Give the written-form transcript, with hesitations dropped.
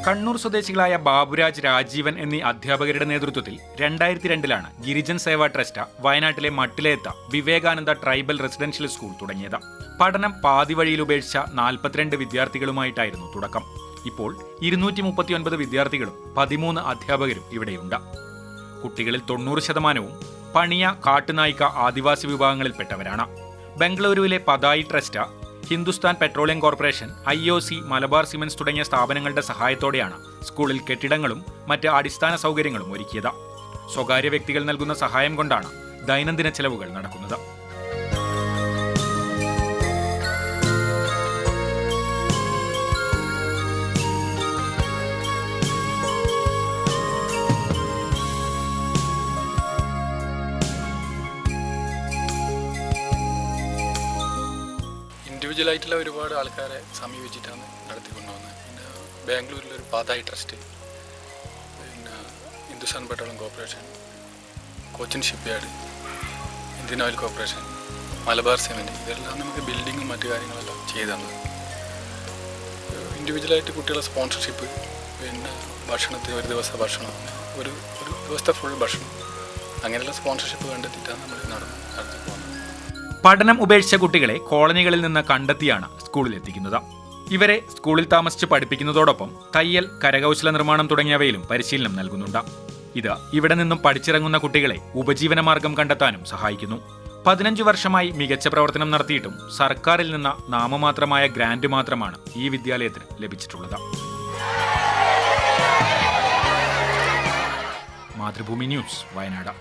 കണ്ണൂർ സ്വദേശികളായ ബാബുരാജ്, രാജീവൻ എന്നീ അധ്യാപകരുടെ നേതൃത്വത്തിൽ 2002 ഗിരിജൻ സേവാ ട്രസ്റ്റ് വയനാട്ടിലെ മട്ടിലേത്ത വിവേകാനന്ദ ട്രൈബൽ റെസിഡൻഷ്യൽ സ്കൂൾ തുടങ്ങിയത്. പഠനം പാതി വഴിയിൽ ഉപേക്ഷിച്ച 42 വിദ്യാർത്ഥികളുമായിട്ടായിരുന്നു തുടക്കം. ഇപ്പോൾ 239 വിദ്യാർത്ഥികളും 13 അധ്യാപകരും ഇവിടെയുണ്ട്. കുട്ടികളിൽ 90% പണിയ, കാട്ടുനായിക്ക, ആദിവാസി വിഭാഗങ്ങളിൽപ്പെട്ടവരാണ്. ബംഗളൂരുവിലെ പതായി trust, Hindustan petroleum corporation, IOC, Malabar cements തുടങ്ങിയ സ്ഥാപനങ്ങളുടെ സഹായത്തോടെയാണ് സ്കൂളിൽ കെട്ടിടങ്ങളും മറ്റ് അടിസ്ഥാന സൗകര്യങ്ങളും ഒരുക്കിയത്. സ്വകാര്യ വ്യക്തികൾ നൽകുന്ന സഹായം കൊണ്ടാണ് ദൈനംദിന ചെലവുകൾ നടക്കുന്നത്. ഇൻഡിവിജ്വലായിട്ടുള്ള ഒരുപാട് ആൾക്കാരെ സമീപിച്ചിട്ടാണ് നടത്തിക്കൊണ്ടുവന്നത്. പിന്നെ ബാംഗ്ലൂരിലൊരു പാതായി ട്രസ്റ്റ്, പിന്നെ Hindustan petroleum corporation, Cochin shipyard, Indian oil corporation, Malabar cement, ഇതെല്ലാം നമുക്ക് ബിൽഡിങ്ങും മറ്റു കാര്യങ്ങളെല്ലാം ചെയ്തു തന്നത്. ഇൻഡിവിജ്വലായിട്ട് കുട്ടികളെ സ്പോൺസർഷിപ്പ്, പിന്നെ ഭക്ഷണത്തിന് ഒരു ദിവസത്തെ ഭക്ഷണം, ഒരു ദിവസത്തെ ഫുൾ ഭക്ഷണം, അങ്ങനെയുള്ള സ്പോൺസർഷിപ്പ് കണ്ടെത്തിയിട്ടാണ് നമ്മൾ നടത്തി പോകുന്നത്. പഠനം ഉപേക്ഷിച്ച കുട്ടികളെ കോളനികളിൽ നിന്ന് കണ്ടെത്തിയാണ് സ്കൂളിലെത്തിക്കുന്നത്. ഇവരെ സ്കൂളിൽ താമസിച്ച് പഠിപ്പിക്കുന്നതോടൊപ്പം തയ്യൽ, കരകൗശല നിർമ്മാണം തുടങ്ങിയവയിലും പരിശീലനം നൽകുന്നുണ്ട്. ഇത് ഇവിടെ നിന്നും പഠിച്ചിറങ്ങുന്ന കുട്ടികളെ ഉപജീവനമാർഗം കണ്ടെത്താനും സഹായിക്കുന്നു. 15 വർഷമായി മികച്ച പ്രവർത്തനം നടത്തിയിട്ടും സർക്കാരിൽ നിന്ന് നാമമാത്രമായ ഗ്രാന്റ് മാത്രമാണ് ഈ വിദ്യാലയത്തിന് ലഭിച്ചിട്ടുള്ളത്. മാതൃഭൂമി ന്യൂസ്, വയനാട്.